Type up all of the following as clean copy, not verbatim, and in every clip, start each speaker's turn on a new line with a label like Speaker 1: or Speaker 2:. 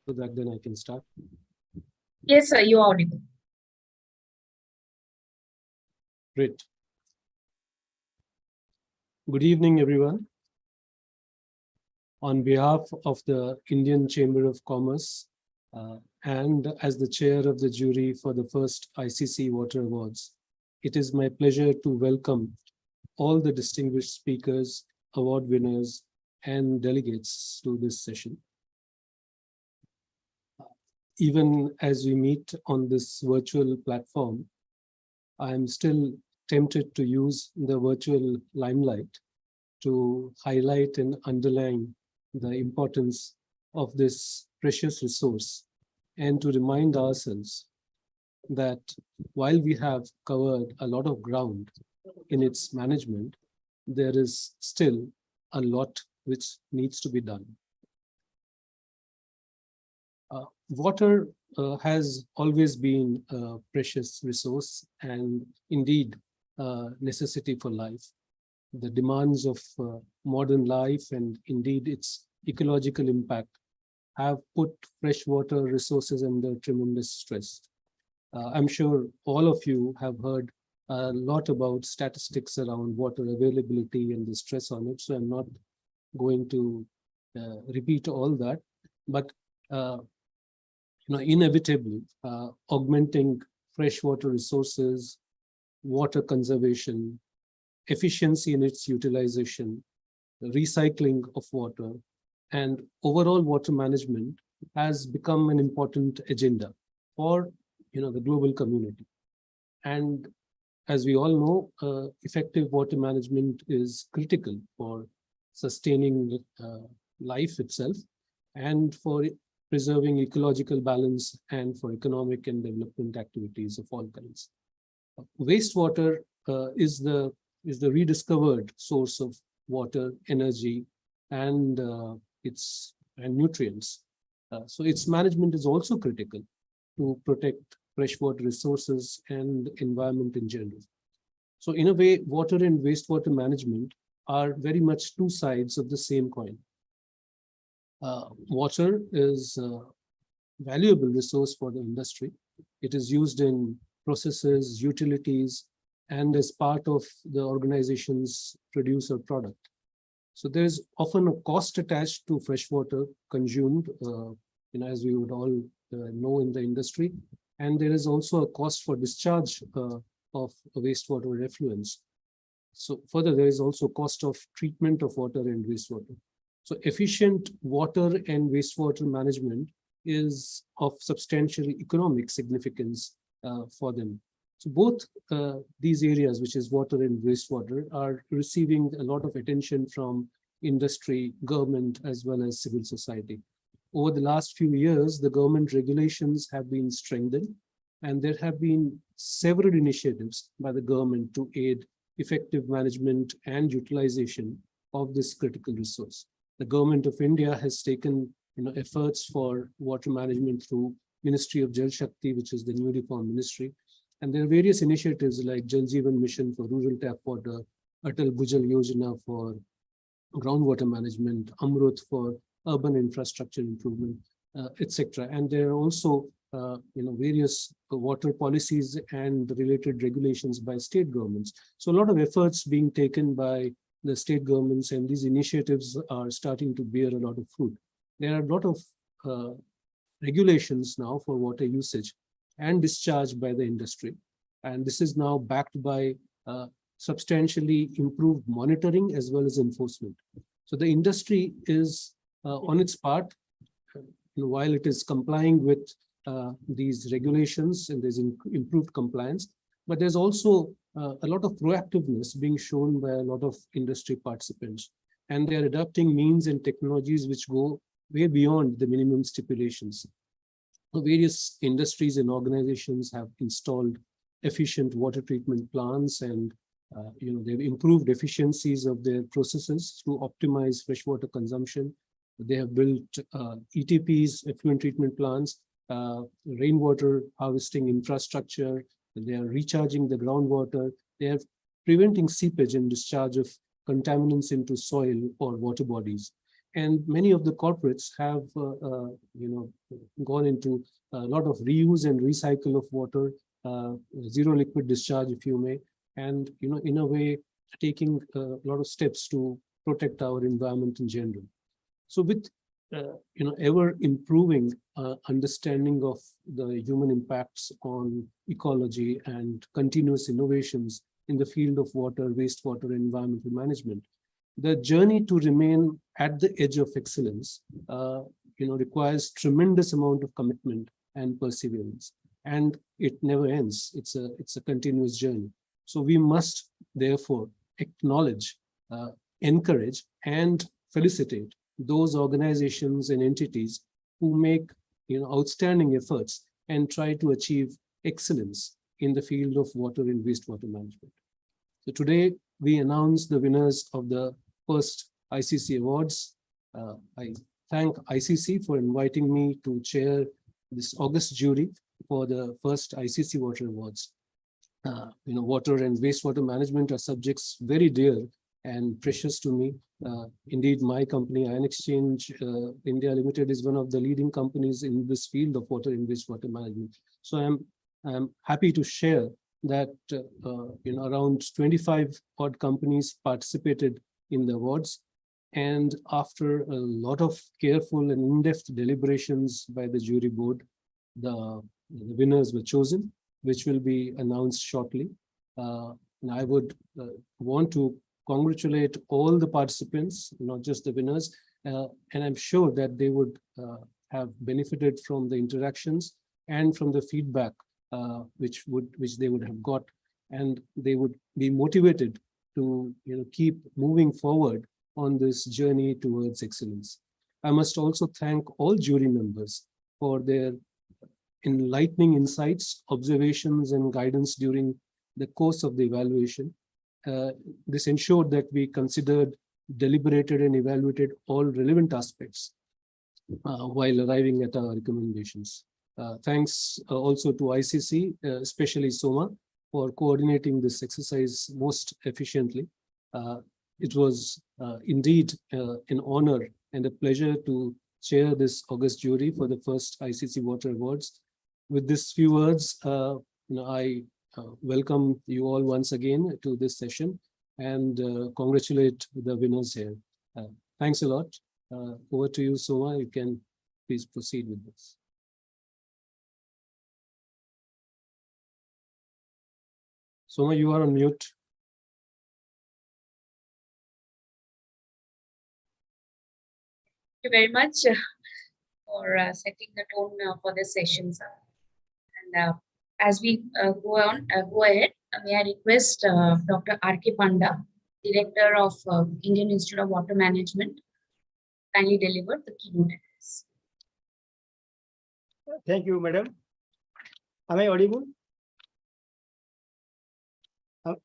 Speaker 1: so that then I can start.
Speaker 2: Yes, sir, you are audible.
Speaker 1: Great. Good evening, everyone. On behalf of the Indian Chamber of Commerce and as the chair of the jury for the first ICC Water Awards, it is my pleasure to welcome all the distinguished speakers, award winners, and delegates to this session. Even as we meet on this virtual platform, I am still tempted to use the virtual limelight to highlight and underline the importance of this precious resource and to remind ourselves that while we have covered a lot of ground in its management, there is still a lot which needs to be done. Water has always been a precious resource and indeed a necessity for life. The demands of modern life and indeed its ecological impact have put freshwater resources under tremendous stress. I'm sure all of you have heard a lot about statistics around water availability and the stress on it, so I'm not going to repeat all that, but inevitably, augmenting freshwater resources, water conservation, efficiency in its utilization, recycling of water, and overall water management has become an important agenda for the global community. And as we all know, effective water management is critical for sustaining life itself and for preserving ecological balance and for economic and development activities of all kinds. Wastewater is the rediscovered source of water, energy, and nutrients. So its management is also critical to protect freshwater resources and environment in general. So in a way, water and wastewater management are very much two sides of the same coin. Water is a valuable resource for the industry. It is used in processes, utilities, and as part of the organization's producer product. So there's often a cost attached to freshwater consumed, as we would all know in the industry. And there is also a cost for discharge of wastewater effluents. So further, there is also cost of treatment of water and wastewater. So efficient water and wastewater management is of substantial economic significance for them. So both these areas, which is water and wastewater, are receiving a lot of attention from industry, government, as well as civil society. Over the last few years, the government regulations have been strengthened, and there have been several initiatives by the government to aid effective management and utilization of this critical resource. The government of India has taken efforts for water management through Ministry of Jal Shakti, which is the newly formed ministry. And there are various initiatives like Jal Jeevan Mission for rural tap water, Atal Bhujal Yojana for groundwater management, Amrut for urban infrastructure improvement, etc. And there are also various water policies and related regulations by state governments. So a lot of efforts being taken by the state governments, and these initiatives are starting to bear a lot of fruit. There are a lot of regulations now for water usage and discharge by the industry. And this is now backed by substantially improved monitoring as well as enforcement. So the industry is on its part, while it is complying with these regulations and there's improved compliance, but there's also a lot of proactiveness being shown by a lot of industry participants. And they are adopting means and technologies which go way beyond the minimum stipulations. Various industries and organizations have installed efficient water treatment plants, and they've improved efficiencies of their processes to optimize freshwater consumption. They have built ETPs, effluent treatment plants, rainwater harvesting infrastructure. They are recharging the groundwater. They are preventing seepage and discharge of contaminants into soil or water bodies. And many of the corporates have, gone into a lot of reuse and recycle of water, zero liquid discharge, if you may, and in a way taking a lot of steps to protect our environment in general. So with ever improving understanding of the human impacts on ecology and continuous innovations in the field of water, wastewater, and environmental management, the journey to remain at the edge of excellence, requires tremendous amount of commitment and perseverance, and it never ends. It's a continuous journey. So we must therefore acknowledge, encourage, and felicitate those organizations and entities who make outstanding efforts and try to achieve excellence in the field of water and wastewater management. So today we announce the winners of the first ICC Awards. I thank ICC for inviting me to chair this august jury for the first ICC Water Awards. Water and wastewater management are subjects very dear and precious to me. Indeed, my company, Ion Exchange India Limited, is one of the leading companies in this field of water and wastewater management. So I'm happy to share that around 25 odd companies participated in the awards, and after a lot of careful and in-depth deliberations by the jury board, the winners were chosen, which will be announced shortly. And I would want to congratulate all the participants, not just the winners, and I'm sure that they would have benefited from the interactions and from the feedback which they would have got, and they would be motivated to keep moving forward on this journey towards excellence. I must also thank all jury members for their enlightening insights, observations, and guidance during the course of the evaluation. This ensured that we considered, deliberated, and evaluated all relevant aspects while arriving at our recommendations. Thanks also to ICC, especially Soma, for coordinating this exercise most efficiently. It was indeed an honor and a pleasure to chair this august jury for the first ICC Water Awards. With these few words, I welcome you all once again to this session and congratulate the winners here. Thanks a lot. Over to you, Soma. You can please proceed with this. Soma, you are on mute.
Speaker 2: Thank you very much for setting the tone for this session, sir. And as we go ahead, may I request Dr. R.K. Panda, Director of Indian Institute of Water Management, kindly deliver the keynote address.
Speaker 3: Thank you, madam. Am I audible?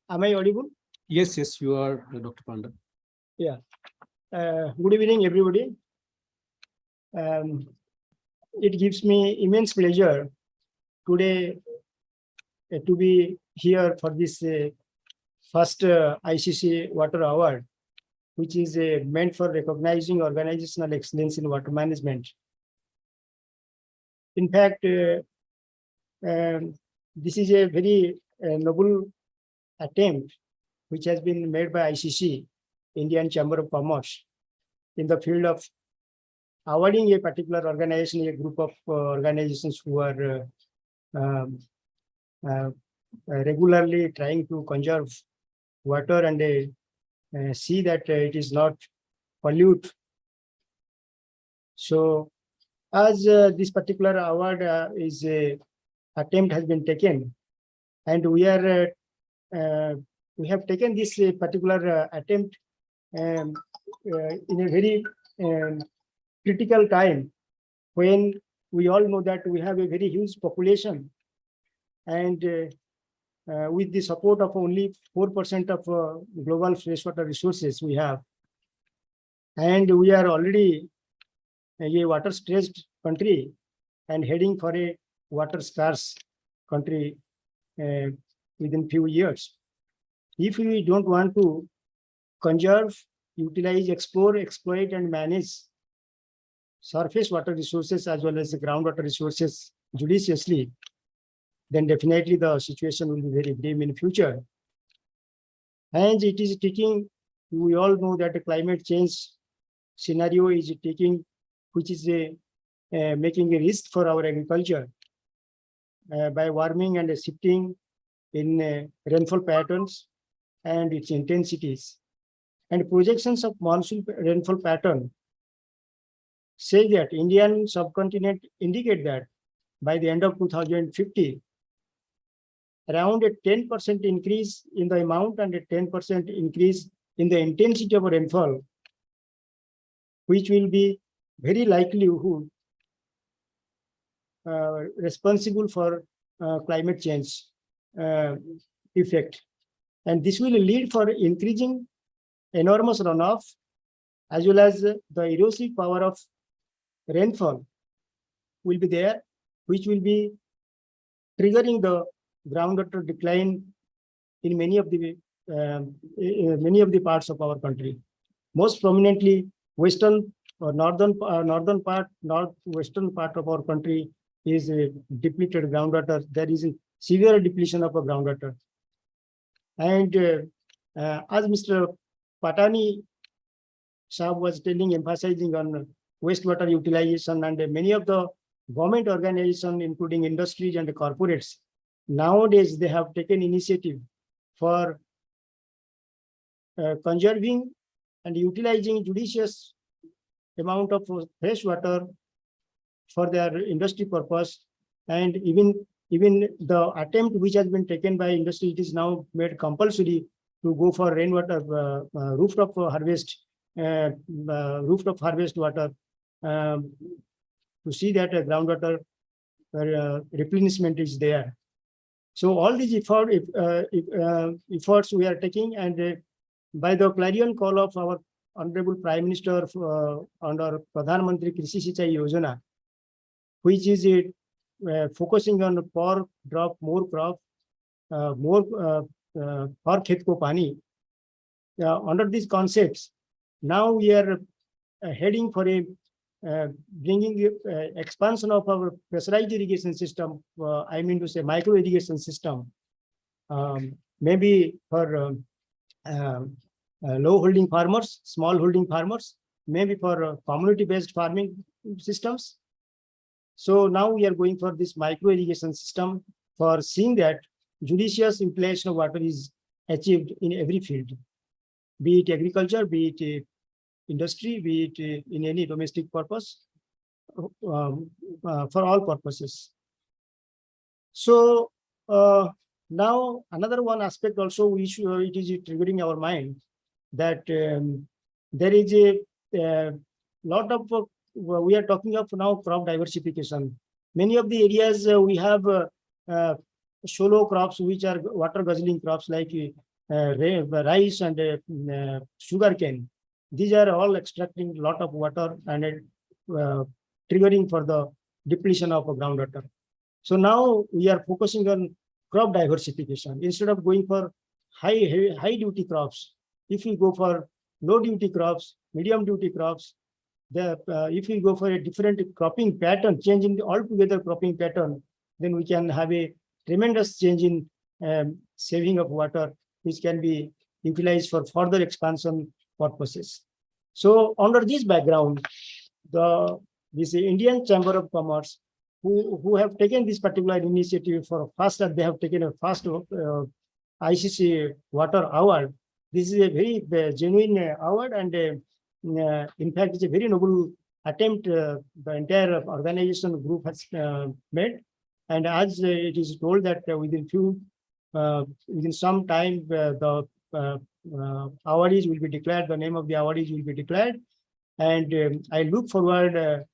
Speaker 3: Am I audible?
Speaker 1: Yes, you are, Dr. Panda.
Speaker 3: Yeah. Good evening, everybody. It gives me immense pleasure today to be here for this first ICC Water Award, which is meant for recognizing organizational excellence in water management. In fact, this is a very noble attempt which has been made by ICC, Indian Chamber of Commerce, in the field of awarding a particular organization, a group of organizations who are regularly trying to conserve water and see that it is not pollute. So, as this particular award is attempt has been taken, and we have taken this particular attempt in a very critical time, when we all know that we have a very huge population, and with the support of only 4% of global freshwater resources we have, and we are already a water stressed country and heading for a water scarce country within few years. If we don't want to conserve, utilize, explore, exploit, and manage surface water resources as well as the groundwater resources judiciously, then definitely the situation will be very grim in future. And it is taking, we all know that the climate change scenario is taking, which is making a risk for our agriculture by warming and shifting in rainfall patterns and its intensities. And projections of monsoon rainfall pattern say that Indian subcontinent indicate that by the end of 2050, around a 10% increase in the amount and a 10% increase in the intensity of rainfall, which will be very likely responsible for climate change effect. And this will lead for increasing enormous runoff as well as the erosive power of rainfall will be there, which will be triggering the groundwater decline in many of the parts of our country. Most prominently, western or northwestern part of our country is depleted groundwater. There is a severe depletion of a groundwater. And as Mr. Patani Saab was telling, emphasizing on wastewater utilization, and many of the government organizations, including industries and corporates, nowadays they have taken initiative for conserving and utilizing judicious amount of fresh water for their industry purpose. And even the attempt which has been taken by industry, it is now made compulsory to go for rainwater rooftop harvest water to see that groundwater replenishment is there. So all these efforts we are taking, and by the clarion call of our Honorable Prime Minister under Pradhan Mantri Krishi Sinchai Yojana, which is focusing on per drop more crop, more per khet ko pani. Under these concepts, now we are heading for a bringing expansion of our pressurized irrigation system. I mean to say micro irrigation system, maybe for low holding farmers, small holding farmers, maybe for community based farming systems. So now we are going for this micro irrigation system for seeing that judicious utilization of water is achieved in every field, be it agriculture, be it industry, be it in any domestic purpose, for all purposes. So now another one aspect also which it is triggering our mind, that there is a lot of we are talking of now crop diversification. Many of the areas we have shallow crops which are water guzzling crops like rice and sugarcane. These are all extracting a lot of water and triggering for the depletion of groundwater. So now we are focusing on crop diversification. Instead of going for high duty crops, if we go for low duty crops, medium duty crops, if we go for a different cropping pattern, changing altogether cropping pattern, then we can have a tremendous change in saving of water, which can be utilized for further expansion purposes. So under this background, this Indian Chamber of Commerce, who have taken this particular initiative for they have taken a first ICC Water Award. This is a very genuine award, and in fact, it's a very noble attempt the entire organization group has made. And as it is told that within some time, the awardees will be declared, the name of the awardees will be declared. And I look forward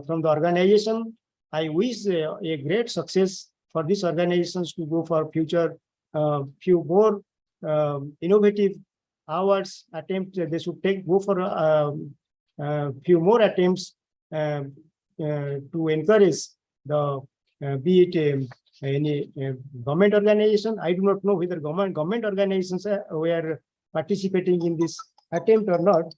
Speaker 3: from the organization. I wish a great success for these organizations to go for future few more innovative awards attempt. They should go for few more attempts to encourage the be it any government organization. I do not know whether government organizations were participating in this attempt or not,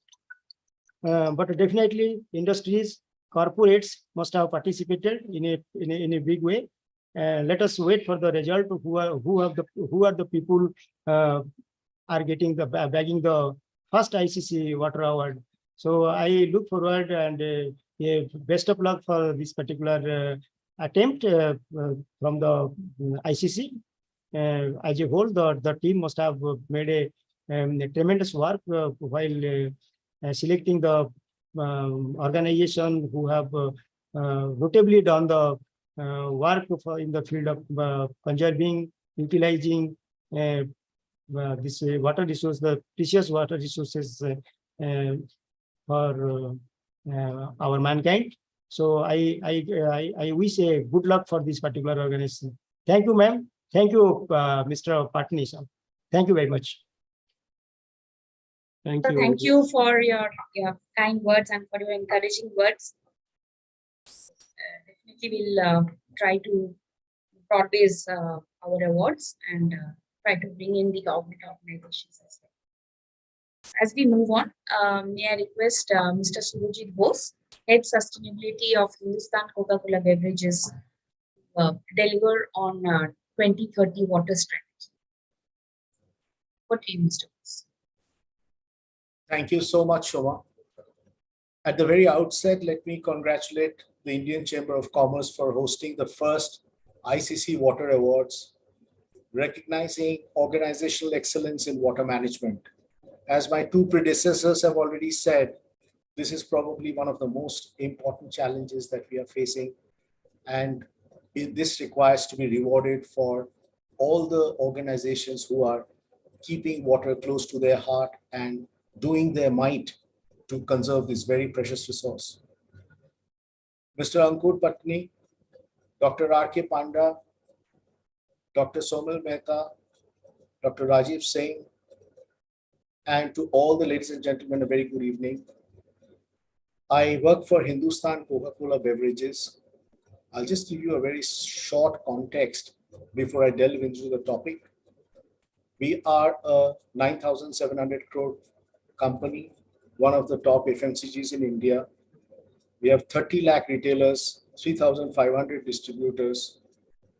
Speaker 3: but definitely industries corporates must have participated in a big way. Let us wait for the result. Who are the people are getting the bagging the first ICC Water Award. So I look forward and best of luck for this particular attempt from the ICC. As a whole, the team must have made a tremendous work while selecting the organization who have notably done the work in the field of conserving, utilizing this water resource, the precious water resources for our mankind. So I wish a good luck for this particular organization. Thank you, ma'am. Thank you, Mr. Patni. Thank you very much.
Speaker 1: Thank
Speaker 2: So
Speaker 1: you.
Speaker 2: thank you for your kind words and for your encouraging words. Definitely we'll try to broad-base our awards and try to bring in the government organizations as well. As we move on, may I request Mr. Surajit Bose, Head Sustainability of Hindustan Coca-Cola Beverages, deliver on 2030 water strategy. What do you, Mr. Bose?
Speaker 4: Thank you so much, Shoma. At the very outset, let me congratulate the Indian Chamber of Commerce for hosting the first ICC Water Awards, recognizing organizational excellence in water management. As my two predecessors have already said, this is probably one of the most important challenges that we are facing, and this requires to be rewarded for all the organizations who are keeping water close to their heart and doing their might to conserve this very precious resource. Mr. Ankur Patni, Dr. R.K. Panda, Dr. Somil Mehta, Dr. Rajiv Singh, and to all the ladies and gentlemen, a very good evening. I work for Hindustan Coca-Cola Beverages. I'll just give you a very short context before I delve into the topic. We are a 9,700 crore company, one of the top FMCGs in India. We have 30 lakh retailers, 3,500 distributors.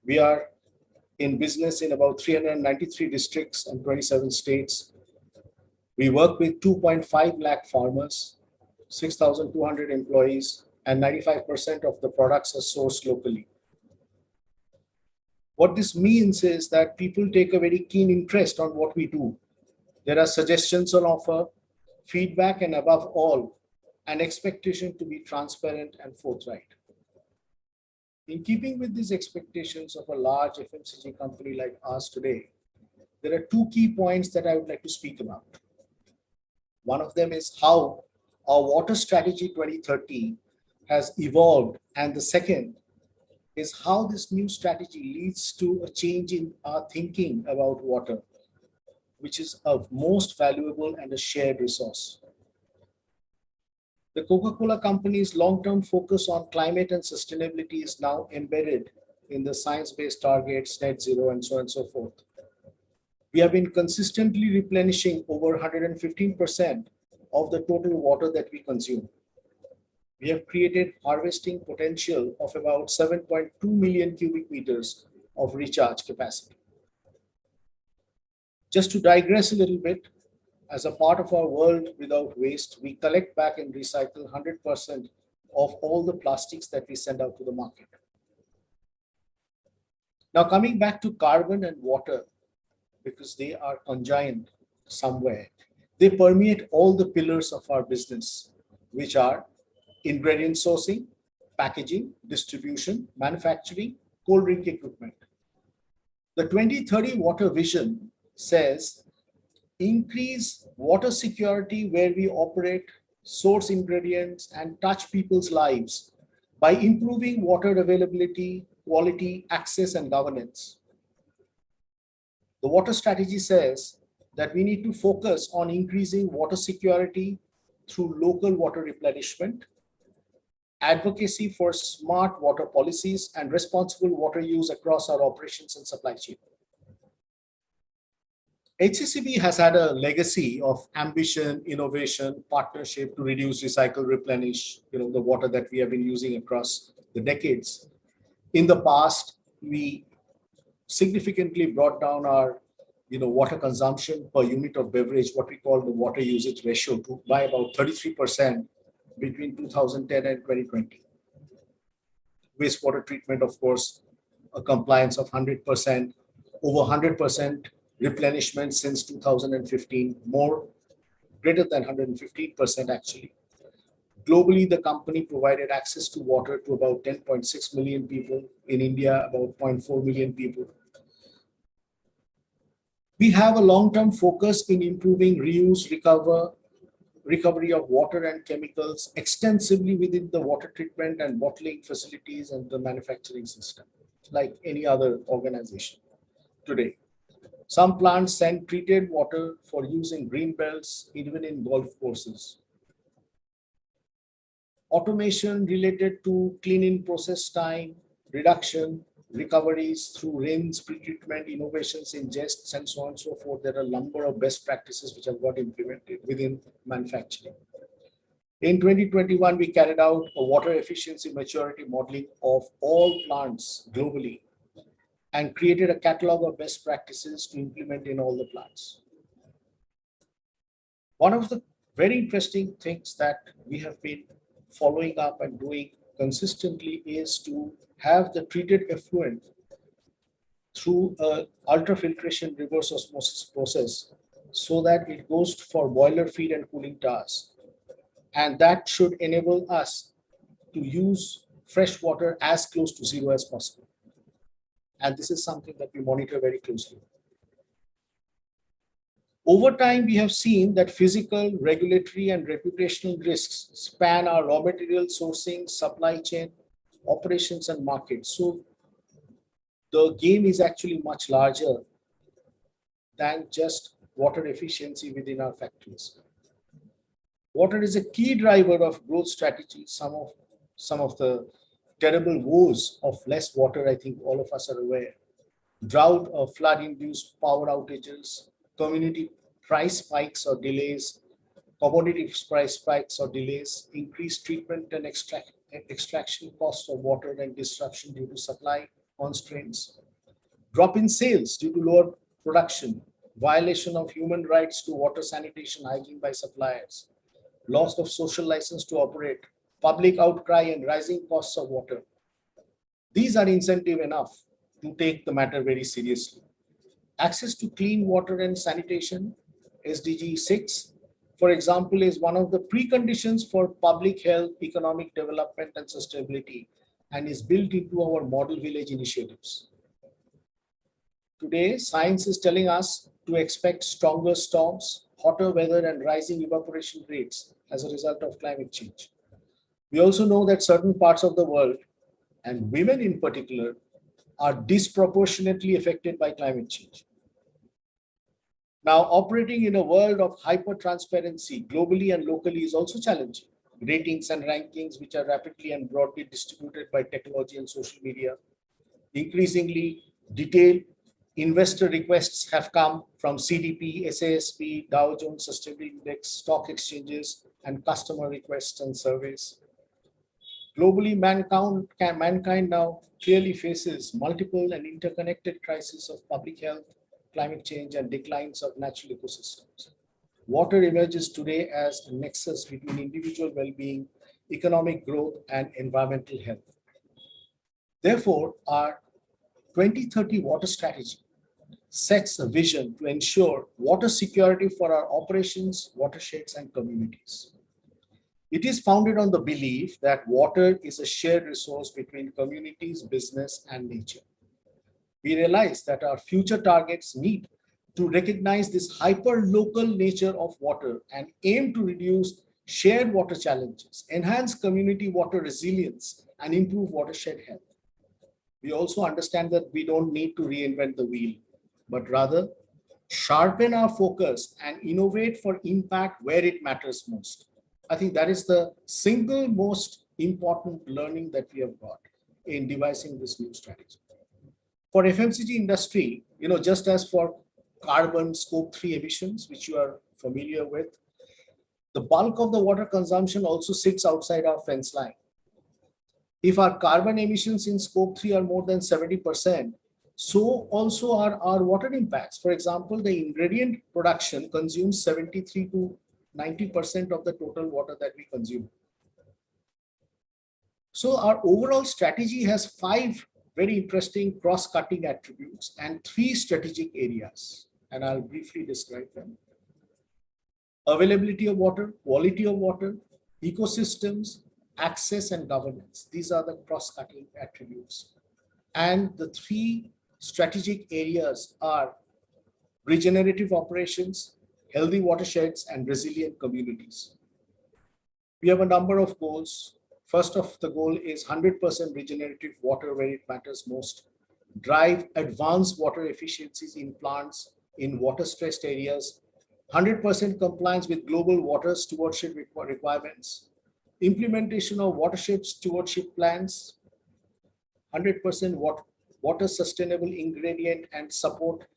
Speaker 4: We are in business in about 393 districts and 27 states. We work with 2.5 lakh farmers, 6,200 employees, and 95% of the products are sourced locally. What this means is that people take a very keen interest on what we do. There are suggestions on offer, feedback, and above all, an expectation to be transparent and forthright. In keeping with these expectations of a large FMCG company like ours today, there are two key points that I would like to speak about. One of them is how our Water Strategy 2030 has evolved, and the second is how this new strategy leads to a change in our thinking about water, which is a most valuable and a shared resource. The Coca-Cola Company's long-term focus on climate and sustainability is now embedded in the science-based targets, net zero, and so on and so forth. We have been consistently replenishing over 115% of the total water that we consume. We have created harvesting potential of about 7.2 million cubic meters of recharge capacity. Just to digress a little bit, as a part of our world without waste, we collect back and recycle 100% of all the plastics that we send out to the market. Now, coming back to carbon and water, because they are conjoined somewhere, they permeate all the pillars of our business, which are ingredient sourcing, packaging, distribution, manufacturing, cold drink equipment. The 2030 water vision says, increase water security where we operate, source ingredients, and touch people's lives by improving water availability, quality, access, and governance. The water strategy says that we need to focus on increasing water security through local water replenishment, advocacy for smart water policies, and responsible water use across our operations and supply chain. HCCB has had a legacy of ambition, innovation, partnership to reduce, recycle, replenish, the water that we have been using across the decades. In the past, we significantly brought down our water consumption per unit of beverage, what we call the water usage ratio, by about 33% between 2010 and 2020. Wastewater treatment, of course, a compliance of 100%, over 100% replenishment since 2015, more, greater than 115% actually. Globally, the company provided access to water to about 10.6 million people. In India, about 0.4 million people. We have a long-term focus in improving reuse, recovery of water and chemicals extensively within the water treatment and bottling facilities and the manufacturing system, like any other organization today. Some plants send treated water for use in green belts, even in golf courses. Automation related to cleaning process time, reduction, recoveries through rinse, pretreatment, innovations in jests, and so on and so forth. There are a number of best practices which have got implemented within manufacturing. In 2021, we carried out a water efficiency maturity modeling of all plants globally and created a catalog of best practices to implement in all the plants. One of the very interesting things that we have been following up and doing consistently is to have the treated effluent through a ultrafiltration reverse osmosis process so that it goes for boiler feed and cooling towers. And that should enable us to use fresh water as close to zero as possible. And this is something that we monitor very closely. Over time, we have seen that physical, regulatory, and reputational risks span our raw material sourcing, supply chain, operations, and markets. So the game is actually much larger than just water efficiency within our factories. Water is a key driver of growth strategy. Some of the terrible woes of less water, I think all of us are aware. Drought or flood-induced power outages, community price spikes or delays, commodity price spikes or delays, increased treatment and extraction costs of water and disruption due to supply constraints, drop in sales due to lower production, violation of human rights to water sanitation hygiene by suppliers, loss of social license to operate, public outcry and rising costs of water. These are incentive enough to take the matter very seriously. Access to clean water and sanitation, SDG 6, for example, is one of the preconditions for public health, economic development, and sustainability, and is built into our model village initiatives. Today, science is telling us to expect stronger storms, hotter weather, and rising evaporation rates as a result of climate change. We also know that certain parts of the world, and women in particular, are disproportionately affected by climate change. Now, operating in a world of hyper-transparency globally and locally is also challenging. Ratings and rankings, which are rapidly and broadly distributed by technology and social media. Increasingly detailed investor requests have come from CDP, SASP, Dow Jones Sustainability Index, stock exchanges, and customer requests and surveys. Globally, mankind now clearly faces multiple and interconnected crises of public health, climate change, and declines of natural ecosystems. Water emerges today as a nexus between individual well-being, economic growth, and environmental health. Therefore, our 2030 water strategy sets a vision to ensure water security for our operations, watersheds, and communities. It is founded on the belief that water is a shared resource between communities, business, and nature. We realize that our future targets need to recognize this hyper-local nature of water and aim to reduce shared water challenges, enhance community water resilience, and improve watershed health. We also understand that we don't need to reinvent the wheel, but rather sharpen our focus and innovate for impact where it matters most. I think that is the single most important learning that we have got in devising this new strategy. For FMCG industry, just as for carbon scope 3 emissions, which you are familiar with. The bulk of the water consumption also sits outside our fence line. If our carbon emissions in scope 3 are more than 70%, so also are our water impacts. For example, the ingredient production consumes 73 to 90% of the total water that we consume. So our overall strategy has 5 very interesting cross-cutting attributes and 3 strategic areas, and I'll briefly describe them. Availability of water, quality of water, ecosystems, access and governance. These are the cross-cutting attributes. And the 3 strategic areas are regenerative operations, healthy watersheds, and resilient communities. We have a number of goals. First of the goal is 100% regenerative water where it matters most. Drive advanced water efficiencies in plants in water-stressed areas. 100% compliance with global water stewardship requirements. Implementation of watershed stewardship plans. 100% water sustainable ingredient and support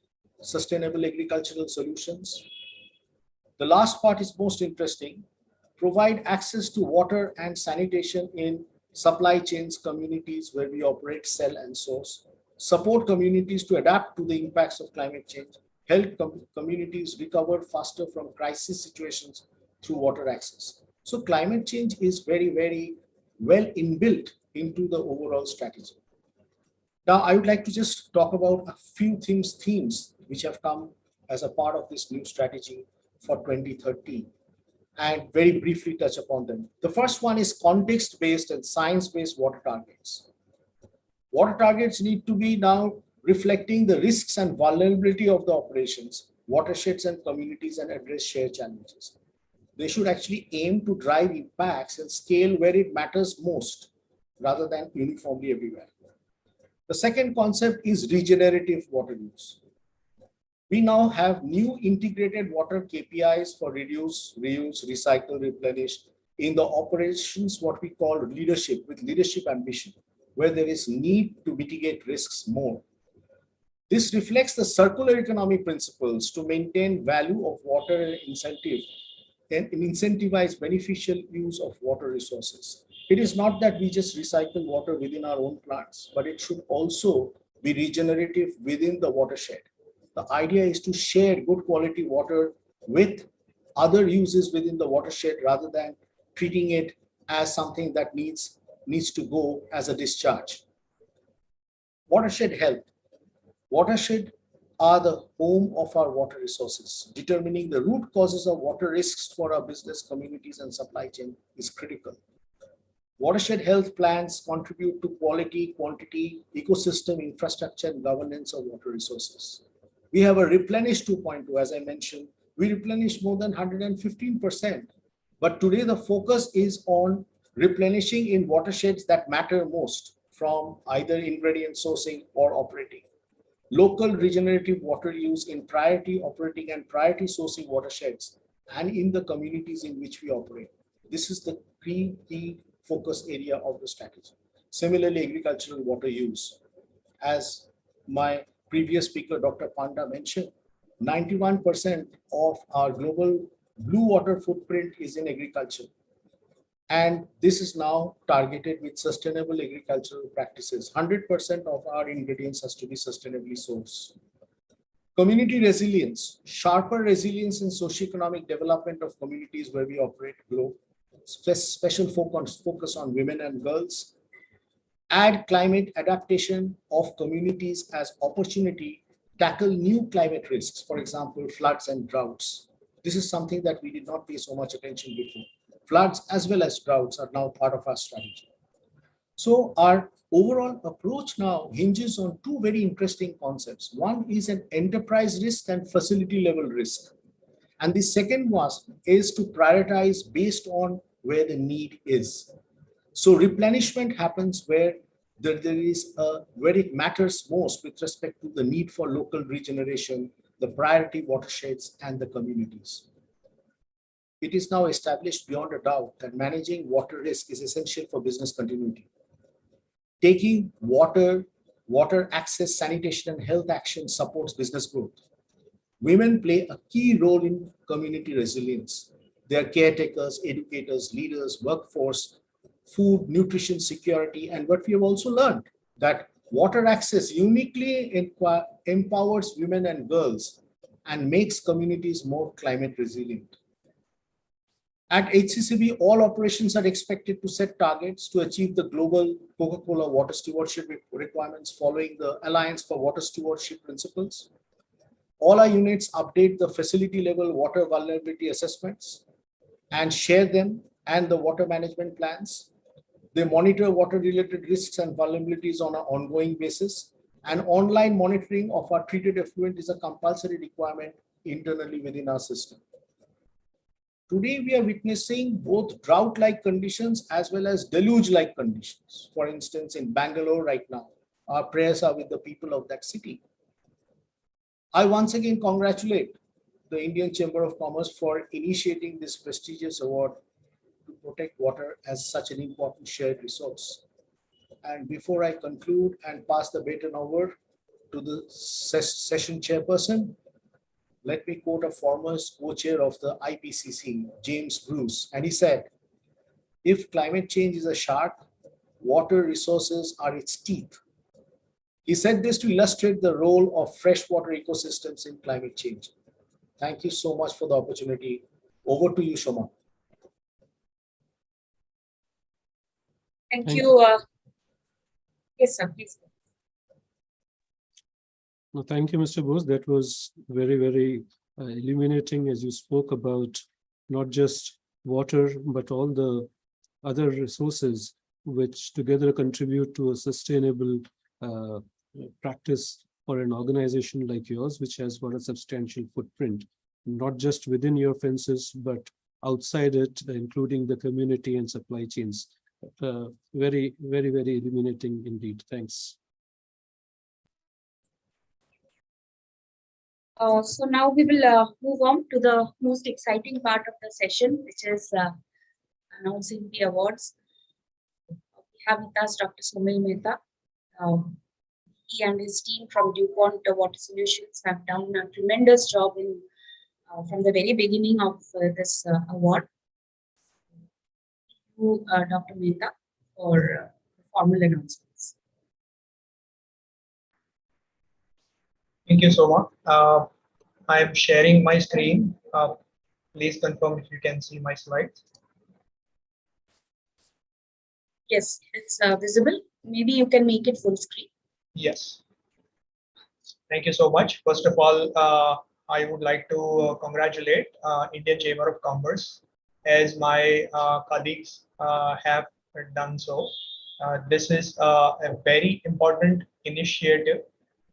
Speaker 4: sustainable agricultural solutions. The last part is most interesting. Provide access to water and sanitation in supply chains, communities where we operate, sell, and source. Support communities to adapt to the impacts of climate change. Help communities recover faster from crisis situations through water access. So climate change is very, very well inbuilt into the overall strategy. Now, I would like to just talk about a few themes which have come as a part of this new strategy for 2030. And very briefly touch upon them. The first one is context-based and science-based water targets. Water targets need to be now reflecting the risks and vulnerability of the operations, watersheds and communities, and address shared challenges. They should actually aim to drive impacts and scale where it matters most, rather than uniformly everywhere. The second concept is regenerative water use. We now have new integrated water KPIs for reduce, reuse, recycle, replenish in the operations, what we call leadership, with leadership ambition, where there is need to mitigate risks more. This reflects the circular economy principles to maintain value of water and incentivize beneficial use of water resources. It is not that we just recycle water within our own plants, but it should also be regenerative within the watershed. The idea is to share good quality water with other uses within the watershed rather than treating it as something that needs to go as a discharge. Watershed health. Watershed are the home of our water resources. Determining the root causes of water risks for our business, communities, and supply chain is critical. Watershed health plans contribute to quality, quantity, ecosystem, infrastructure, and governance of water resources. We have a replenish 2.2, as I mentioned. We replenish more than 115%. But today the focus is on replenishing in watersheds that matter most, from either ingredient sourcing or operating. Local regenerative water use in priority operating and priority sourcing watersheds and in the communities in which we operate. This is the key focus area of the strategy. Similarly, agricultural water use. As my previous speaker, Dr. Panda, mentioned, 91% of our global blue water footprint is in agriculture. And this is now targeted with sustainable agricultural practices. 100% of our ingredients has to be sustainably sourced. Community resilience, sharper resilience in socioeconomic development of communities where we operate, grow. Special focus on women and girls. Add climate adaptation of communities as opportunity, tackle new climate risks, for example, floods and droughts. This is something that we did not pay so much attention before. Floods as well as droughts are now part of our strategy. So our overall approach now hinges on 2 very interesting concepts. One is an enterprise risk and facility level risk. And the second one is to prioritize based on where the need is. So replenishment happens where there is where it matters most with respect to the need for local regeneration, the priority watersheds, and the communities. It is now established beyond a doubt that managing water risk is essential for business continuity. Taking water access, sanitation, and health action supports business growth. Women play a key role in community resilience. They are caretakers, educators, leaders, workforce, food, nutrition, security, and what we have also learned that water access uniquely empowers women and girls and makes communities more climate resilient. At HCCB, all operations are expected to set targets to achieve the global Coca-Cola water stewardship requirements following the Alliance for Water Stewardship principles. All our units update the facility level water vulnerability assessments and share them and the water management plans. They monitor water-related risks and vulnerabilities on an ongoing basis. And online monitoring of our treated effluent is a compulsory requirement internally within our system. Today, we are witnessing both drought-like conditions as well as deluge-like conditions. For instance, in Bangalore right now, our prayers are with the people of that city. I once again congratulate the Indian Chamber of Commerce for initiating this prestigious award to protect water as such an important shared resource. And before I conclude and pass the baton over to the session chairperson, let me quote a former co-chair of the IPCC, James Bruce, and he said, "If climate change is a shark, water resources are its teeth." He said this to illustrate the role of freshwater ecosystems in climate change. Thank you so much for the opportunity. Over to you, Shoma.
Speaker 2: Thank
Speaker 1: Thank
Speaker 2: you. Yes, sir, please.
Speaker 1: No, thank you, Mr. Bose. That was very, very illuminating as you spoke about not just water, but all the other resources which together contribute to a sustainable practice for an organization like yours, which has got a substantial footprint, not just within your fences, but outside it, including the community and supply chains. Very, very, very illuminating indeed. Thanks.
Speaker 2: So now we will move on to the most exciting part of the session, which is announcing the awards. We have with us Dr. Somil Mehta. He and his team from DuPont Water Solutions have done a tremendous job in from the very beginning of this award. To Dr. Mehta for formal announcements.
Speaker 5: Thank you so much. I'm sharing my screen. Please confirm if you can see my slides.
Speaker 2: Yes, it's visible. Maybe you can make it full screen.
Speaker 5: Yes. Thank you so much. First of all, I would like to congratulate Indian Chamber of Commerce as my colleagues have done so. This is a very important initiative,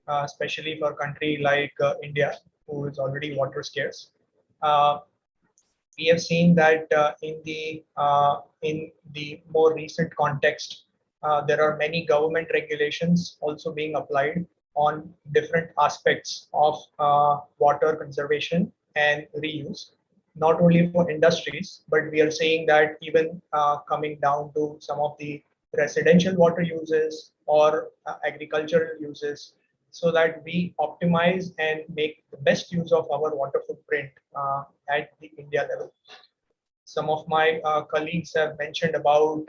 Speaker 5: especially for a country like India, who is already water scarce. We have seen that in the more recent context, there are many government regulations also being applied on different aspects of water conservation and reuse, not only for industries, but we are seeing that even coming down to some of the residential water uses or agricultural uses, so that we optimize and make the best use of our water footprint at the India level. Some of my colleagues have mentioned about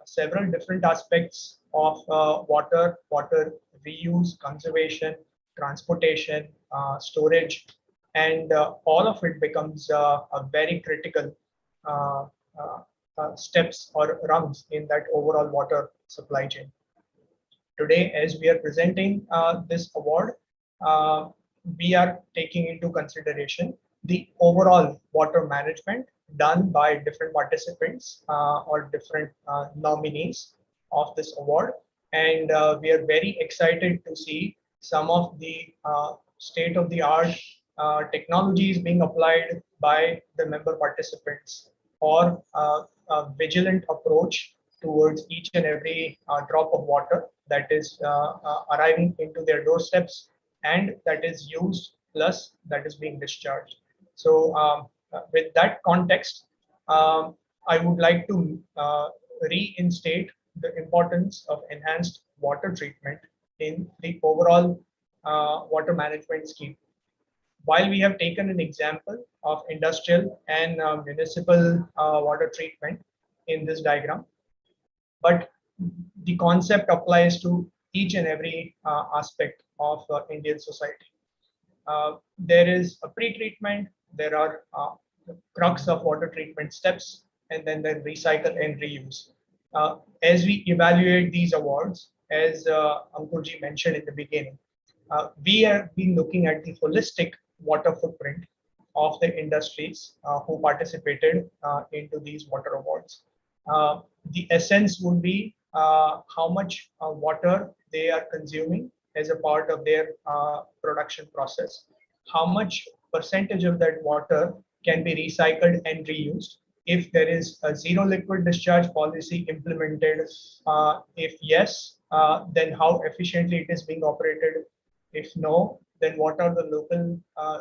Speaker 5: several different aspects of water reuse, conservation, transportation, storage, and all of it becomes a very critical steps or rungs in that overall water supply chain. Today, as we are presenting this award, we are taking into consideration the overall water management done by different participants or different nominees of this award. And we are very excited to see some of the state-of-the-art technologies being applied by the member participants, or a vigilant approach towards each and every drop of water that is arriving into their doorsteps and that is used plus that is being discharged. So with that context, I would like to reinstate the importance of enhanced water treatment in the overall water management scheme. while we have taken an example of industrial and municipal water treatment in this diagram, but the concept applies to each and every aspect of Indian society. There is a pre-treatment, there are the crux of water treatment steps, and then the recycle and reuse. As we evaluate these awards, as Ankurji mentioned in the beginning, we have been looking at the holistic water footprint of the industries who participated into these water awards. The essence would be how much water they are consuming as a part of their production process, how much percentage of that water can be recycled and reused, if there is a zero liquid discharge policy implemented, if yes, then how efficiently it is being operated. If no, then what are the local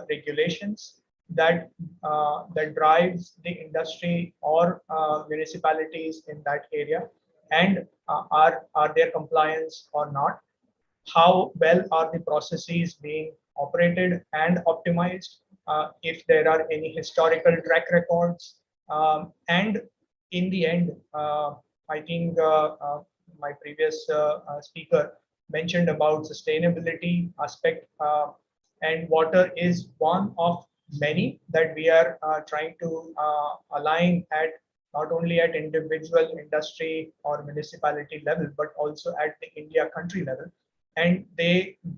Speaker 5: regulations that that drives the industry or municipalities in that area, and are there compliance or not? How well are the processes being operated and optimized? If there are any historical track records, and in the end, I think my previous speaker mentioned about sustainability aspect, and water is one of many that we are trying to align at not only at individual industry or municipality level, but also at the India country level. And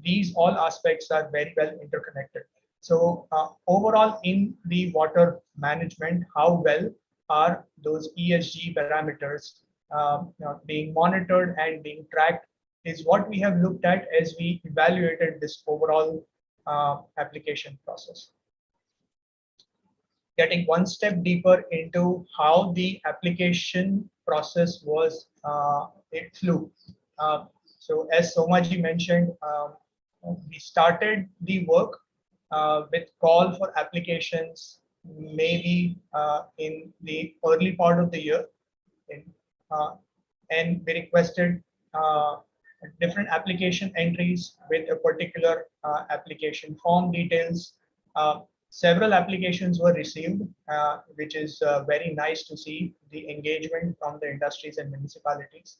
Speaker 5: these all aspects are very well interconnected. So overall in the water management, how well are those ESG parameters being monitored and being tracked is what we have looked at as we evaluated this overall application process. Getting one step deeper into how the application process was, it flew. So as Somaji mentioned, we started the work with call for applications maybe in the early part of the year, and we requested different application entries with a particular application form details. Several applications were received, which is very nice to see the engagement from the industries and municipalities.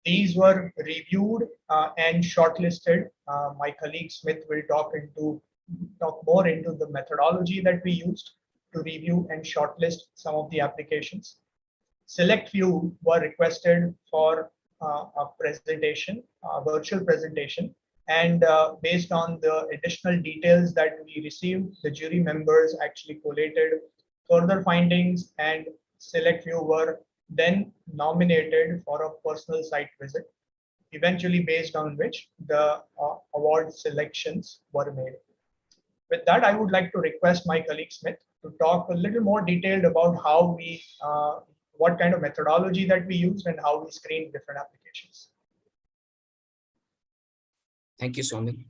Speaker 5: These were reviewed and shortlisted. My colleague Smith will talk more into the methodology that we used to review and shortlist some of the applications. Select few were requested for a presentation, a virtual presentation, and based on the additional details that we received, the jury members actually collated further findings, and select few were then nominated for a personal site visit, eventually based on which the award selections were made. With that, I would like to request my colleague Smith to talk a little more detailed about how we, what kind of methodology that we used and how we screened different applications.
Speaker 6: Thank you, Soumil.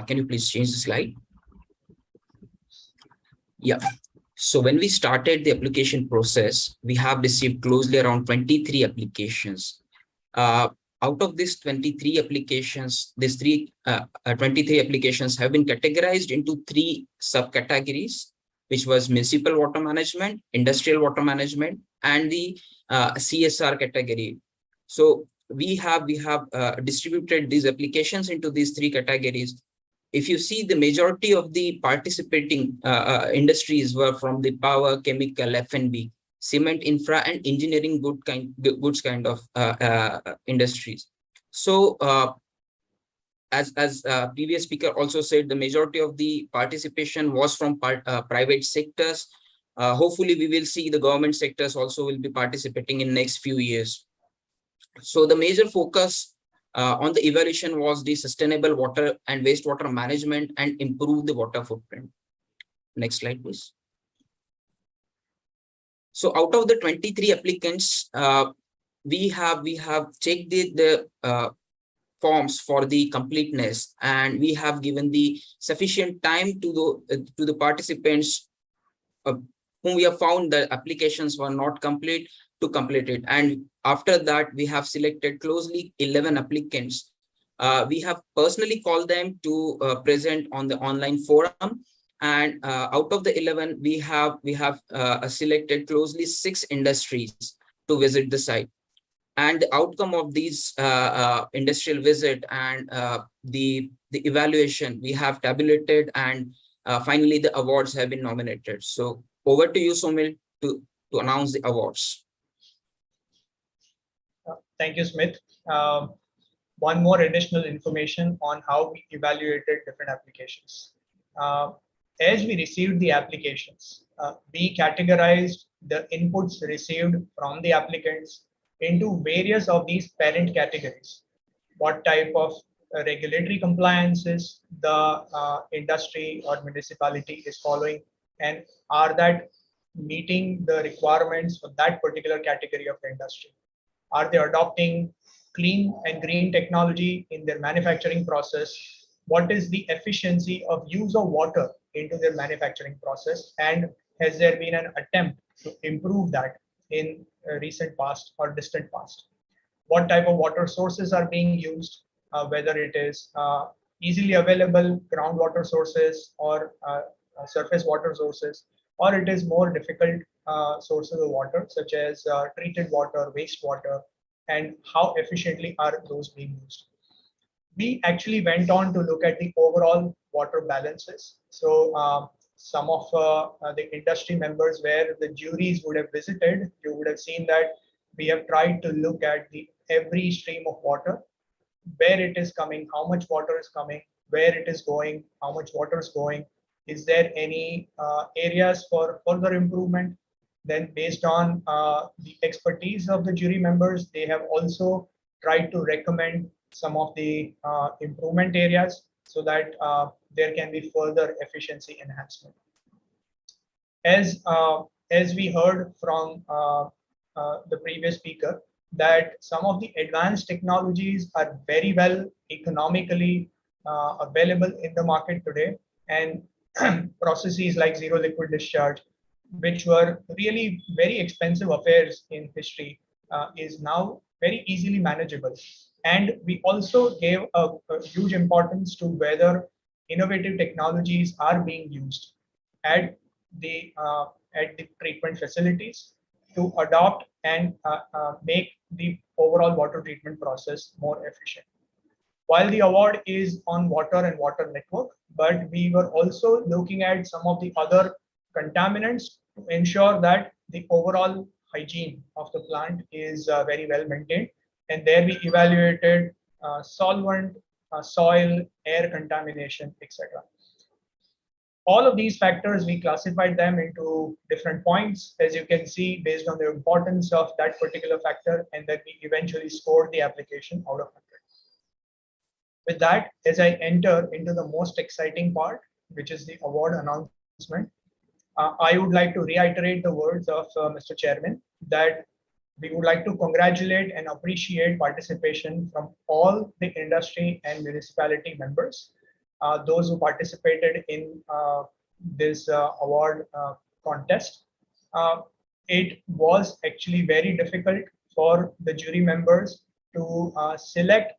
Speaker 6: Can you please change the slide? Yeah. So when we started the application process, we have received closely around 23 applications. Out of these 23 applications, 23 applications have been categorized into 3 subcategories, which was municipal water management, industrial water management, and the CSR category. So we have distributed these applications into these 3 categories. If you see, the majority of the participating industries were from the power, chemical, F&B, cement, infra, and engineering goods kind of industries. So as previous speaker also said, the majority of the participation was from private sectors. Hopefully we will see the government sectors also will be participating in next few years. So the major focus on the evaluation was the sustainable water and wastewater management and improve the water footprint. Next slide, please. So out of the 23 applicants, we have checked the forms for the completeness, and we have given the sufficient time to the participants whom we have found the applications were not complete to complete it. And after that, we have selected closely 11 applicants. We have personally called them to present on the online forum, And out of the 11, we have selected closely 6 industries to visit the site. And the outcome of these industrial visit and the evaluation we have tabulated, and finally the awards have been nominated. So over to you, Somil, to announce the awards.
Speaker 5: Thank you, Smith. One more additional information on how we evaluated different applications. As we received the applications, we categorized the inputs received from the applicants into various of these parent categories. What type of regulatory compliances the industry or municipality is following, and are that meeting the requirements for that particular category of the industry? Are they adopting clean and green technology in their manufacturing process? What is the efficiency of use of water into their manufacturing process? And has there been an attempt to improve that in recent past or distant past? What type of water sources are being used, whether it is easily available groundwater sources or surface water sources, or it is more difficult sources of water, such as treated water, wastewater, and how efficiently are those being used. We actually went on to look at the overall water balances. So some of the industry members where the juries would have visited, you would have seen that we have tried to look at every stream of water, where it is coming, how much water is coming, where it is going, how much water is going. Is there any areas for further improvement? Then based on the expertise of the jury members, they have also tried to recommend some of the improvement areas so that there can be further efficiency enhancement. As we heard from the previous speaker, that some of the advanced technologies are very well economically available in the market today, and processes like zero liquid discharge, which were really very expensive affairs in history, is now very easily manageable. And we also gave a huge importance to whether innovative technologies are being used at the treatment facilities to adopt and make the overall water treatment process more efficient. While the award is on water and water network, but we were also looking at some of the other contaminants to ensure that the overall hygiene of the plant is very well maintained. And there we evaluated solvent, soil, air contamination, etc. All of these factors, we classified them into different points, as you can see, based on the importance of that particular factor, and then we eventually scored the application out of 100. With that, as I enter into the most exciting part, which is the award announcement, I would like to reiterate the words of Mr. Chairman that we would like to congratulate and appreciate participation from all the industry and municipality members, those who participated in this award contest. It was actually very difficult for the jury members to select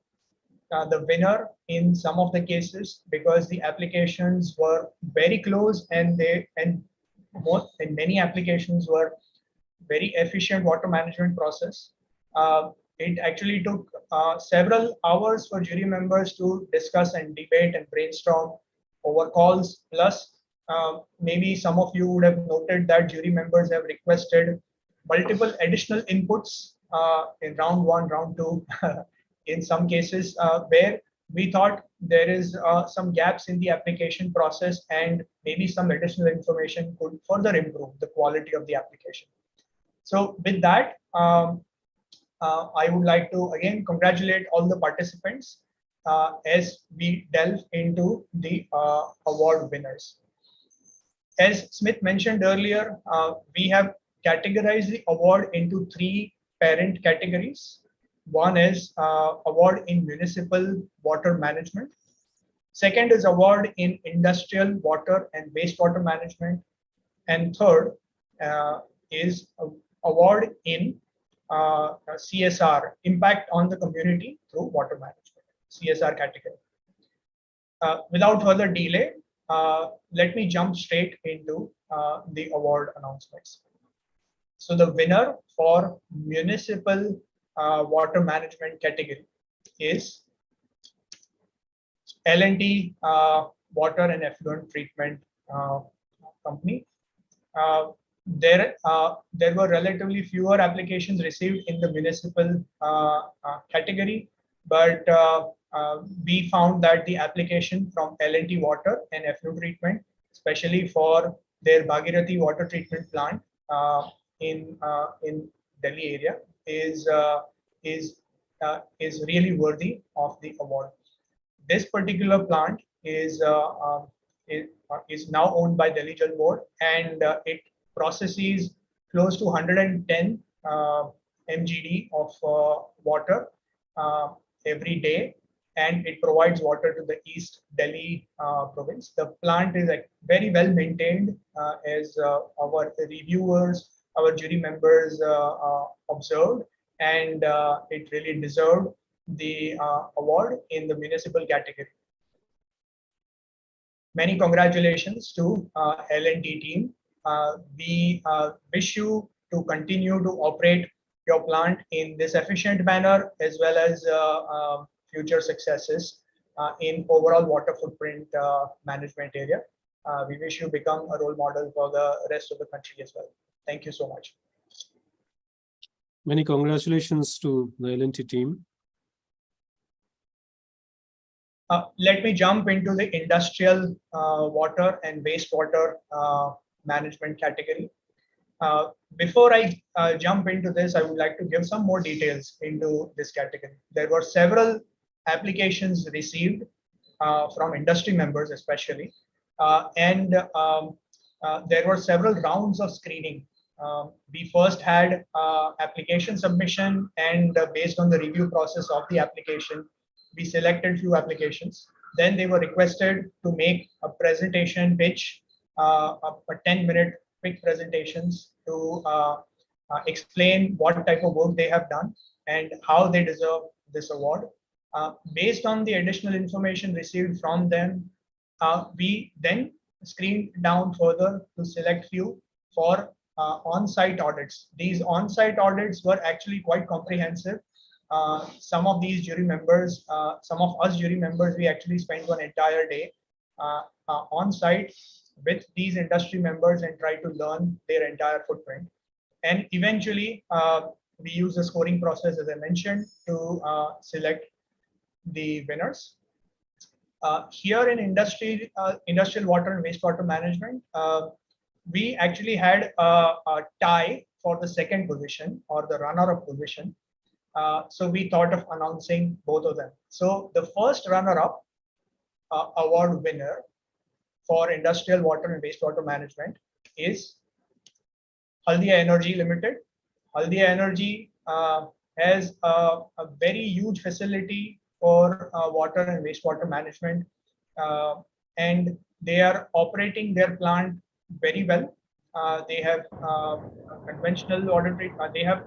Speaker 5: the winner in some of the cases, because the applications were very close, and many applications were very efficient water management process. It actually took several hours for jury members to discuss and debate and brainstorm over calls. Plus, maybe some of you would have noted that jury members have requested multiple additional inputs in round 1, round 2, in some cases where we thought there is some gaps in the application process, and maybe some additional information could further improve the quality of the application. So with that, I would like to again congratulate all the participants as we delve into the award winners. As Smith mentioned earlier, we have categorized the award into 3 parent categories. One is award in municipal water management. Second is award in industrial water and wastewater management. And third is award in CSR, impact on the community through water management, CSR category. Without further delay, let me jump straight into the award announcements. So the winner for municipal water management category is L&T Water and Effluent Treatment Company. There were relatively fewer applications received in the municipal category, but we found that the application from L&T Water and Effluent Treatment, especially for their Bhagirathi water treatment plant in Delhi area, is really worthy of the award. This particular plant is now owned by Delhi Jal Board, and it processes close to 110 mgd of water every day, and it provides water to the East Delhi province. The plant is very well maintained, as our reviewers, our jury members observed, and it really deserved the award in the municipal category. Many congratulations to L&T team. We wish you to continue to operate your plant in this efficient manner, as well as future successes in overall water footprint management area. We wish you become a role model for the rest of the country as well. Thank you so much.
Speaker 1: Many congratulations to the L&T team.
Speaker 5: Let me jump into the industrial water and wastewater management category. Before I jump into this, I would like to give some more details into this category. There were several applications received from industry members especially, and there were several rounds of screening. We first had application submission, and based on the review process of the application, we selected few applications. Then they were requested to make a presentation pitch, a 10-minute quick presentations to explain what type of work they have done and how they deserve this award. Based on the additional information received from them, we then screened down further to select few for on-site audits. These on-site audits were actually quite comprehensive. Some of these jury members, some of us jury members, we actually spent one entire day on site with these industry members and try to learn their entire footprint. And eventually, we use a scoring process, as I mentioned, to select the winners. Here in industrial water and wastewater management, we actually had a tie for the second position, or the runner-up position. So we thought of announcing both of them. So the first runner-up award winner for industrial water and wastewater management is Haldia Energy Limited. Haldia Energy has a very huge facility for water and wastewater management, and they are operating their plant very well. They have conventional water treatment. They have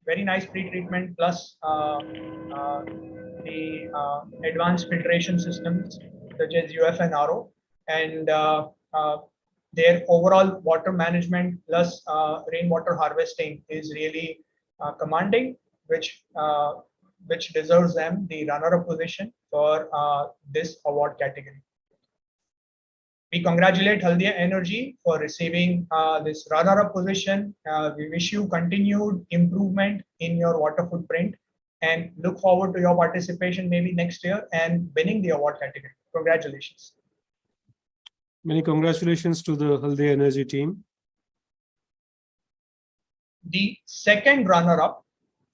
Speaker 5: very nice pre-treatment plus the advanced filtration systems such as UF and RO, and their overall water management plus rainwater harvesting is really commanding, which deserves them the runner-up position for this award category. We congratulate Haldia Energy for receiving this runner-up position. We wish you continued improvement in your water footprint and look forward to your participation maybe next year and winning the award category. Congratulations.
Speaker 1: Many congratulations to the Haldia Energy team.
Speaker 5: The second runner-up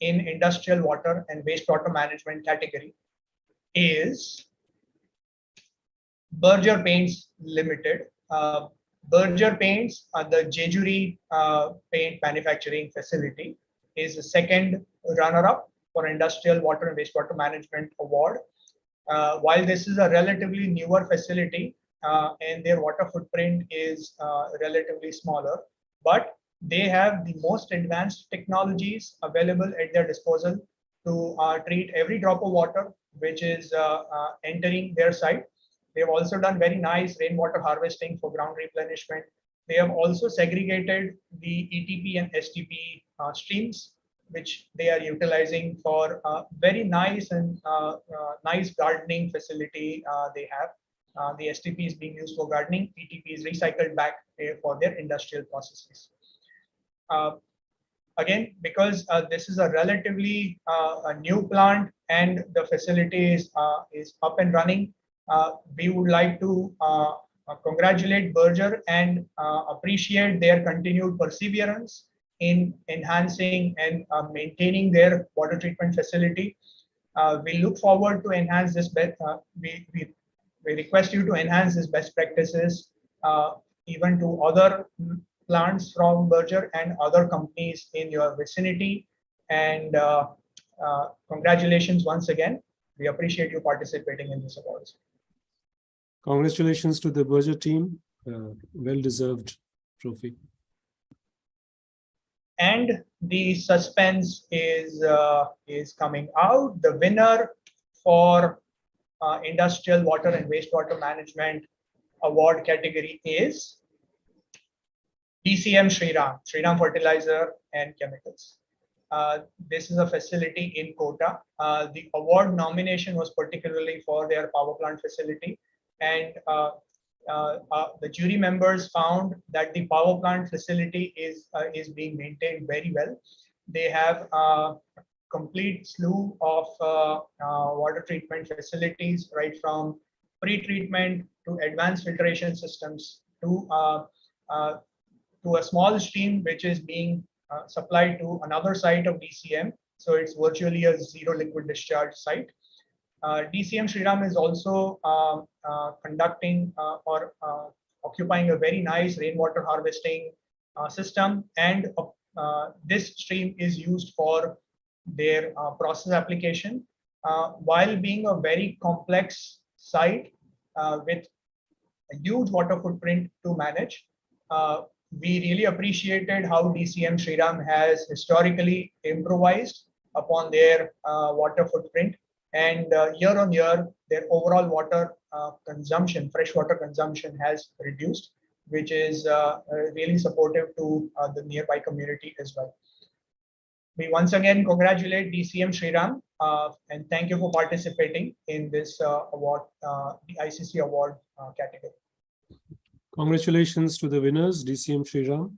Speaker 5: in industrial water and wastewater management category is Berger Paints Limited. Berger Paints, the Jejuri paint manufacturing facility, is the second runner-up for industrial water and wastewater management award. While this is a relatively newer facility and their water footprint is relatively smaller, but they have the most advanced technologies available at their disposal to treat every drop of water which is entering their site. They have also done very nice rainwater harvesting for ground replenishment. They have also segregated the ETP and STP streams, which they are utilizing for very nice and nice gardening facility they have. The STP is being used for gardening, ETP is recycled back for their industrial processes. Again, because this is a relatively a new plant and the facility is up and running, we would like to congratulate Berger and appreciate their continued perseverance in enhancing and maintaining their water treatment facility. We look forward to enhance this. We request you to enhance this best practices even to other plants from Berger and other companies in your vicinity. And congratulations once again. We appreciate you participating in this awards.
Speaker 1: Congratulations to the Berger team. Well-deserved trophy.
Speaker 5: And the suspense is coming out. The winner for Industrial Water and Wastewater Management Award category is DCM Shriram Fertilizer and Chemicals. This is a facility in Kota. The award nomination was particularly for their power plant facility, and the jury members found that the power plant facility is being maintained very well. They have a complete slew of water treatment facilities, right from pre-treatment to advanced filtration systems to a small stream which is being supplied to another site of DCM. So it's virtually a zero liquid discharge site. DCM Shriram is also conducting or occupying a very nice rainwater harvesting system, and this stream is used for their process application. While being a very complex site with a huge water footprint to manage, we really appreciated how DCM Shriram has historically improvised upon their water footprint. And year on year, their overall water consumption, freshwater consumption has reduced, which is really supportive to the nearby community as well. We once again congratulate DCM Shriram and thank you for participating in this award, the ICC award category.
Speaker 1: Congratulations to the winners, DCM Shriram.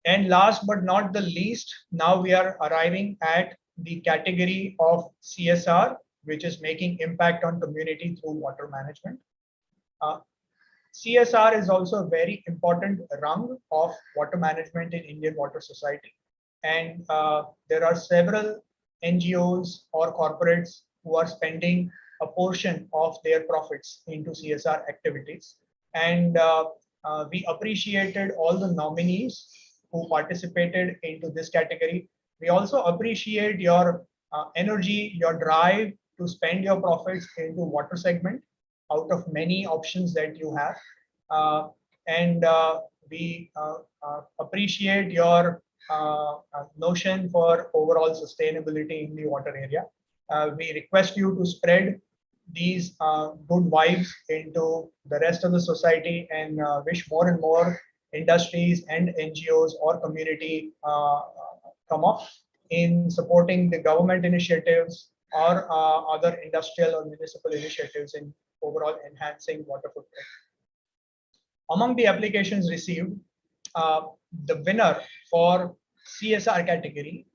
Speaker 5: And last but not the least, now we are arriving at the category of CSR, which is making impact on community through water management. CSR is also a very important rung of water management in Indian water society. And there are several NGOs or corporates who are spending a portion of their profits into CSR activities. And we appreciated all the nominees who participated into this category. We also appreciate your energy, your drive to spend your profits into water segment out of many options that you have. And we appreciate your notion for overall sustainability in the water area. We request you to spread these good vibes into the rest of the society and wish more and more industries and NGOs or community come up in supporting the government initiatives or other industrial or municipal initiatives in overall enhancing water footprint. Among the applications received, the winner for CSR category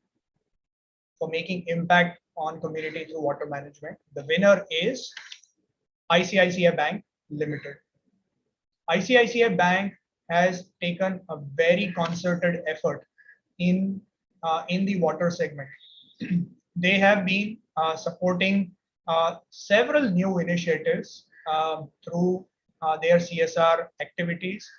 Speaker 5: for making impact on community through water management, the winner is ICICI Bank Limited. ICICI Bank has taken a very concerted effort in the water segment. They have been supporting several new initiatives through their CSR activities,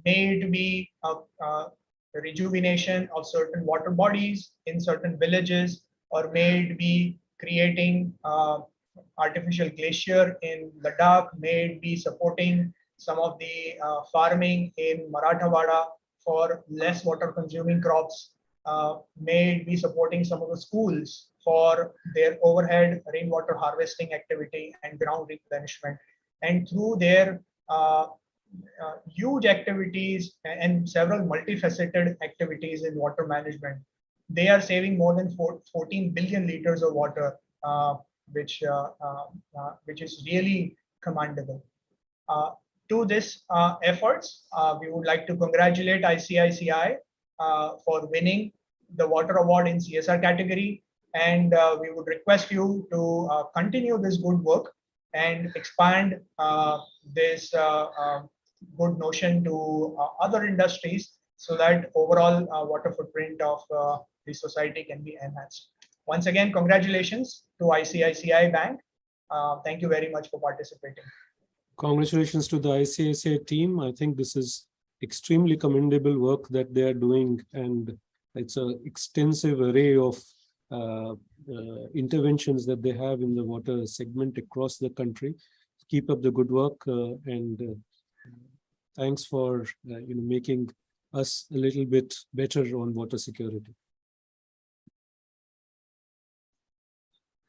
Speaker 5: may it be the rejuvenation of certain water bodies in certain villages, or may it be creating artificial glacier in Ladakh, may it be supporting some of the farming in Marathwada for less water consuming crops, may it be supporting some of the schools for their overhead rainwater harvesting activity and ground replenishment. And through their huge activities and several multifaceted activities in water management, they are saving more than 14 billion liters of water, which is really commendable. To this efforts, we would like to congratulate ICICI for winning the water award in CSR category, and we would request you to continue this good work and expand this good notion to other industries, so that overall water footprint of the society can be enhanced. Once again, congratulations to ICICI Bank. Thank you very much for participating.
Speaker 1: Congratulations to the ICICI team. I think this is extremely commendable work that they are doing, and it's an extensive array of interventions that they have in the water segment across the country. Keep up the good work, and thanks for making us a little bit better on water security.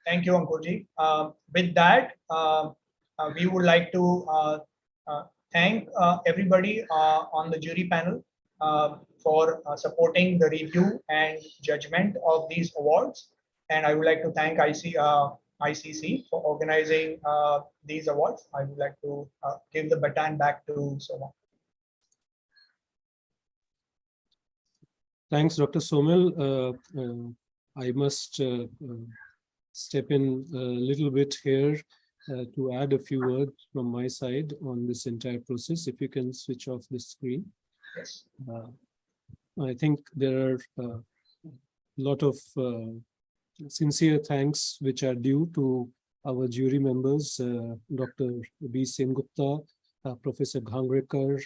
Speaker 5: Thank you, Ankurji. With that, we would like to thank everybody on the jury panel for supporting the review and judgment of these awards. And I would like to thank ICC for organizing these awards. I would like to give the baton back to Soma.
Speaker 1: Thanks, Dr. Somil. I must step in a little bit here to add a few words from my side on this entire process. If you can switch off the screen.
Speaker 5: Yes.
Speaker 1: I think there are a lot of sincere thanks which are due to our jury members, Dr. B. Sengupta, Professor Ghangrekar,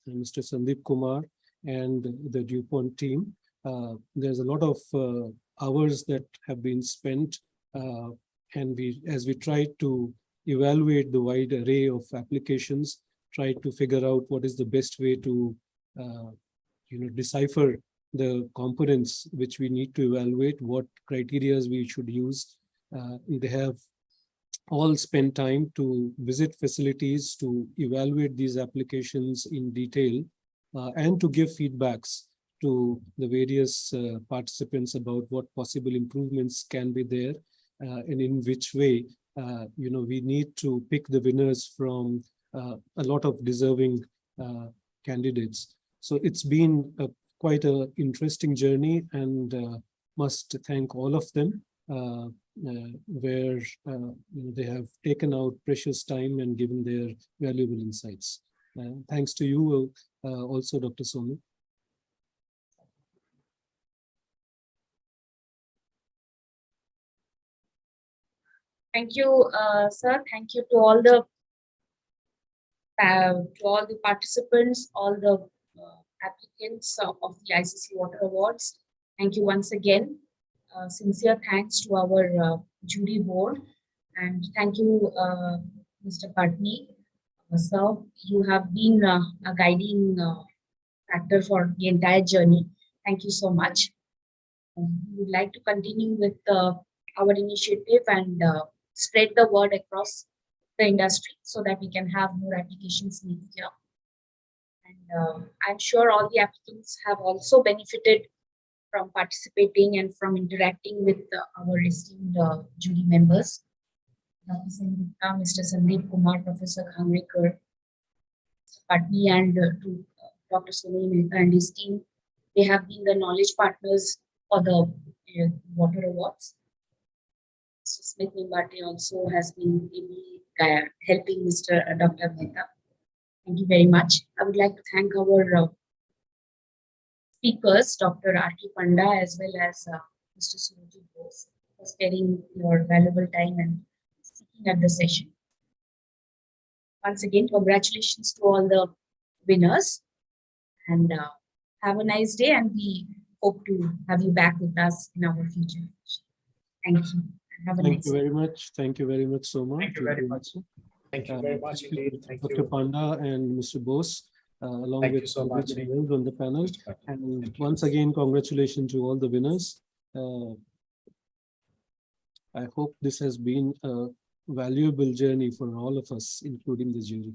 Speaker 1: Mr. Sandeep Kumar, and the DuPont team. There's a lot of hours that have been spent, and as we try to evaluate the wide array of applications, try to figure out what is the best way to decipher the components which we need to evaluate, what criteria we should use. They have all spent time to visit facilities, to evaluate these applications in detail, and to give feedbacks to the various participants about what possible improvements can be there, and in which way we need to pick the winners from a lot of deserving candidates. So it's been quite an interesting journey, and must thank all of them, where they have taken out precious time and given their valuable insights. Thanks to you also, Dr. Somil.
Speaker 2: Thank you, sir. Thank you to all the participants, all the applicants of the ICC Water Awards. Thank you once again. Sincere thanks to our jury board, and thank you, Mr. Patni. Sir, you have been a guiding factor for the entire journey. Thank you so much. We would like to continue with our initiative and spread the word across the industry so that we can have more applications next year. And I'm sure all the applicants have also benefited from participating and from interacting with our esteemed jury members. Dr. Sengupta, Mr. Sandeep Kumar, Professor Ghangrekar, Patni, and to Dr. Somil Mehta and his team. They have been the knowledge partners for the Water Awards. So Smith Nimbate also has been helping Mr. Dr. Mehta. Thank you very much. I would like to thank our speakers, Dr. R.K. Panda, as well as Mr. Surajit Bose, for sparing your valuable time and speaking at the session. Once again, congratulations to all the winners, and have a nice day, and we hope to have you back with us in our future. Thank you. And have a
Speaker 1: Thank
Speaker 2: nice
Speaker 1: you
Speaker 2: day.
Speaker 1: very much. Thank you very much, Soma.
Speaker 5: Thank you very much.
Speaker 4: Thank you very much indeed. Thank
Speaker 1: Dr.
Speaker 4: you.
Speaker 1: Panda and Mr. Bose, along
Speaker 4: Thank
Speaker 1: with
Speaker 4: you so much.
Speaker 1: others on the panel. And once again, congratulations to all the winners. I hope this has been a valuable journey for all of us, including the jury.